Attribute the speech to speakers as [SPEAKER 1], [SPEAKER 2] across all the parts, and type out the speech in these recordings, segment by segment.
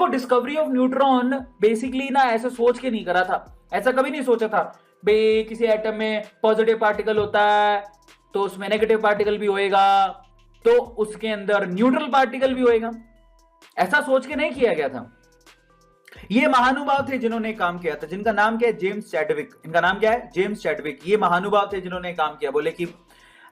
[SPEAKER 1] देखो discovery of neutron basically ना ऐसे सोच के नहीं करा था, ऐसा कभी नहीं सोचा था भाई किसी एटम में पॉजिटिव पार्टिकल होता है तो उसमें नेगेटिव पार्टिकल भी होएगा, तो उसके अंदर न्यूट्रल पार्टिकल भी होएगा, ऐसा सोच के नहीं किया गया था। ये महानुभाव थे जिन्होंने काम किया था, जिनका नाम क्या है, जेम्स चैडविक। इनका नाम क्या है, जेम्स चैडविक। ये महानुभाव थे जिन्होंने काम किया, बोले कि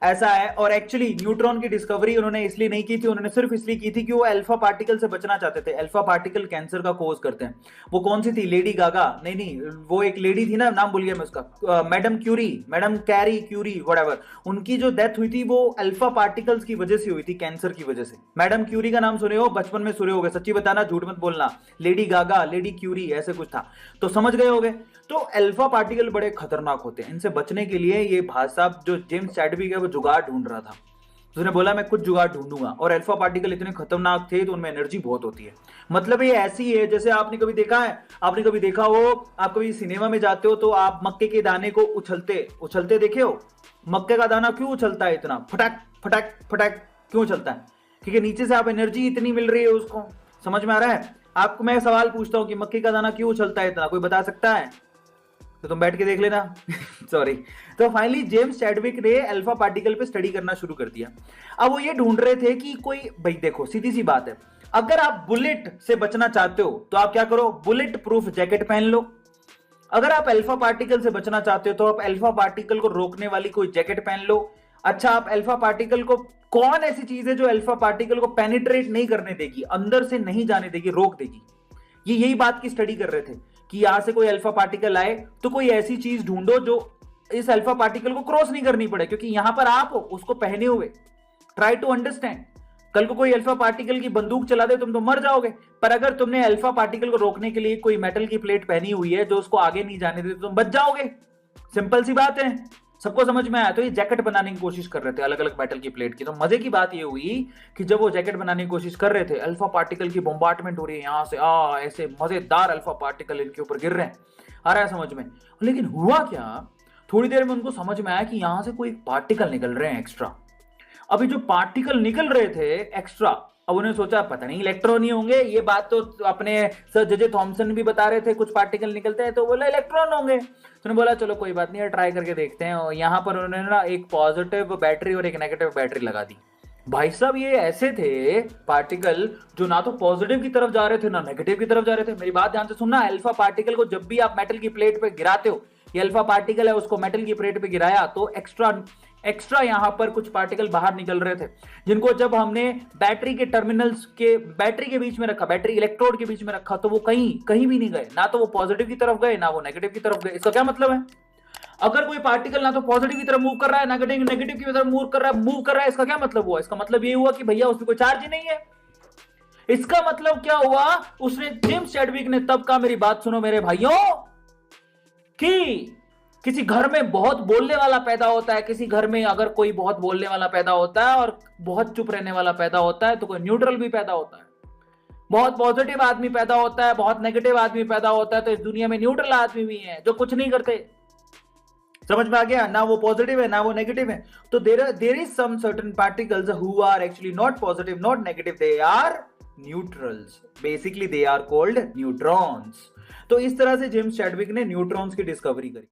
[SPEAKER 1] ऐसा है। और एक्चुअली न्यूट्रॉन की डिस्कवरी उन्होंने इसलिए नहीं की थी, उन्होंने सिर्फ इसलिए की थी कि वो अल्फा पार्टिकल से बचना चाहते थे। अल्फा पार्टिकल कैंसर का कोज करते हैं। वो कौन सी थी, लेडी गागा, नहीं, वो एक लेडी थी ना, नाम भूल गया मैं उसका, मैडम क्यूरी, मैडम कैरी क्यूरी, व्हाटएवर। उनकी जो डेथ हुई थी वो अल्फा पार्टिकल्स की वजह से हुई थी, कैंसर की वजह से। मैडम क्यूरी का नाम सुने हो, बचपन में सुने होगे, सच्ची बताना, झूठ मत बोलना। लेडी गागा, लेडी क्यूरी, ऐसे कुछ था, तो समझ गए होगे। तो अल्फा पार्टिकल बड़े खतरनाक होते हैं, इनसे बचने के लिए ये भाई साहब जो जेम्स चैडविक है वो जुगाड़ ढूंढ रहा था। उसने बोला मैं कुछ जुगाड़ ढूंढूंगा, और अल्फा पार्टिकल इतने खतरनाक थे तो उनमें एनर्जी बहुत होती है। मतलब ये ऐसी है जैसे आपने कभी देखा है, आपने कभी देखा हो, आप कभी सिनेमा में जाते हो तो आप मक्के के दाने को उछलते उछलते देखे हो। मक्के का दाना क्यों उछलता है इतना, फटक फटक फटक क्यों उछलता है? क्योंकि नीचे से आप एनर्जी इतनी मिल रही है उसको। समझ में आ रहा है? आपको मैं सवाल पूछता हूं कि मक्के का दाना क्यों उछलता है इतना, कोई बता सकता है? तो तुम बैठ के देख लेना। सॉरी। तो फाइनली जेम्स चैडविक ने अल्फा पार्टिकल पे स्टडी करना शुरू कर दिया। अब वो ये ढूंढ रहे थे कि कोई, भाई देखो सीधी सी बात है, अगर आप बुलेट से बचना चाहते हो तो आप क्या करो, बुलेट प्रूफ जैकेट पहन लो। अगर आप अल्फा पार्टिकल से बचना चाहते हो तो आप अल्फा पार्टिकल को रोकने वाली कोई जैकेट पहन लो। अच्छा, आप अल्फा पार्टिकल को, कौन ऐसी चीज है जो अल्फा पार्टिकल को पेनिट्रेट नहीं करने देगी, अंदर से नहीं जाने देगी, रोक देगी? ये यही बात की स्टडी कर रहे थे कि यहां से कोई अल्फा पार्टिकल आए तो कोई ऐसी चीज ढूंढो जो इस अल्फा पार्टिकल को क्रॉस नहीं करनी पड़े, क्योंकि यहां पर आप हो उसको पहने हुए। Try to understand. कल को कोई अल्फा पार्टिकल की बंदूक चला दे तुम तो मर जाओगे, पर अगर तुमने अल्फा पार्टिकल को रोकने के लिए कोई मेटल की प्लेट पहनी हुई है जो उसको आगे नहीं जाने देती तो तुम बच जाओगे। सिंपल सी बात है, सबको समझ में आया। तो ये जैकेट बनाने की कोशिश कर रहे थे अलग अलग मेटल की प्लेट की। तो मजे की बात ये हुई कि जब वो जैकेट बनाने की कोशिश कर रहे थे, अल्फा पार्टिकल की बॉम्बार्डमेंट हो रही है यहां से, ऐसे मजेदार अल्फा पार्टिकल इनके ऊपर गिर रहे हैं, आ रहा है समझ में। लेकिन हुआ क्या, थोड़ी देर में उनको समझ में आया कि यहां से कोई पार्टिकल निकल रहे हैं एक्स्ट्रा। अभी जो पार्टिकल निकल रहे थे एक्स्ट्रा, अब उन्हें सोचा पता नहीं इलेक्ट्रॉन ही होंगे। ये बात तो अपने सर जे थॉमसन भी बता रहे थे, कुछ पार्टिकल निकलते हैं तो बोला इलेक्ट्रॉन होंगे। तो उन्होंने बोला चलो कोई बात नहीं, ट्राई करके देखते हैं। और यहाँ पर उन्होंने ना एक पॉजिटिव बैटरी और एक नेगेटिव बैटरी लगा दी। भाई साहब ये ऐसे थे पार्टिकल जो ना तो पॉजिटिव की तरफ जा रहे थे ना नेगेटिव की तरफ जा रहे थे। मेरी बात ध्यान से सुनना, अल्फा पार्टिकल को जब भी आप मेटल की प्लेट पे गिराते हो, ये अल्फा पार्टिकल है, उसको मेटल की प्लेट पे गिराया तो एक्स्ट्रा यहां पर कुछ पार्टिकल बाहर निकल रहे थे, जिनको जब हमने बैटरी के टर्मिनल्स के, बैटरी के बीच में रखा, बैटरी इलेक्ट्रोड के बीच में रखा, तो वो कहीं भी नहीं गए, ना तो वो पॉजिटिव की तरफ गए ना वो नेगेटिव की तरफ गए। इसका क्या मतलब है, अगर कोई पार्टिकल ना तो पॉजिटिव की तरफ मूव कर रहा है, नेगेटिव की तरफ मूव कर रहा है, इसका क्या मतलब हुआ? इसका मतलब ये हुआ कि भैया उसमें कोई चार्ज ही नहीं है। इसका मतलब क्या हुआ, उसने, जेम्स चैडविक ने तब कहा, मेरी बात सुनो मेरे भाइयों, कि किसी घर में बहुत बोलने वाला पैदा होता है, किसी घर में अगर कोई बहुत बोलने वाला पैदा होता है और बहुत चुप रहने वाला पैदा होता है तो कोई न्यूट्रल भी पैदा होता है। बहुत पॉजिटिव आदमी पैदा होता है, बहुत नेगेटिव आदमी पैदा होता है, तो इस दुनिया में न्यूट्रल आदमी भी है जो कुछ नहीं करते। समझ में आ गया ना, वो पॉजिटिव है ना वो नेगेटिव है। तो there is some certain particles who are actually not positive not negative, they are neutrals, basically they are called neutrons. तो इस तरह से जेम्स चैडविक ने न्यूट्रॉन्स की डिस्कवरी करी।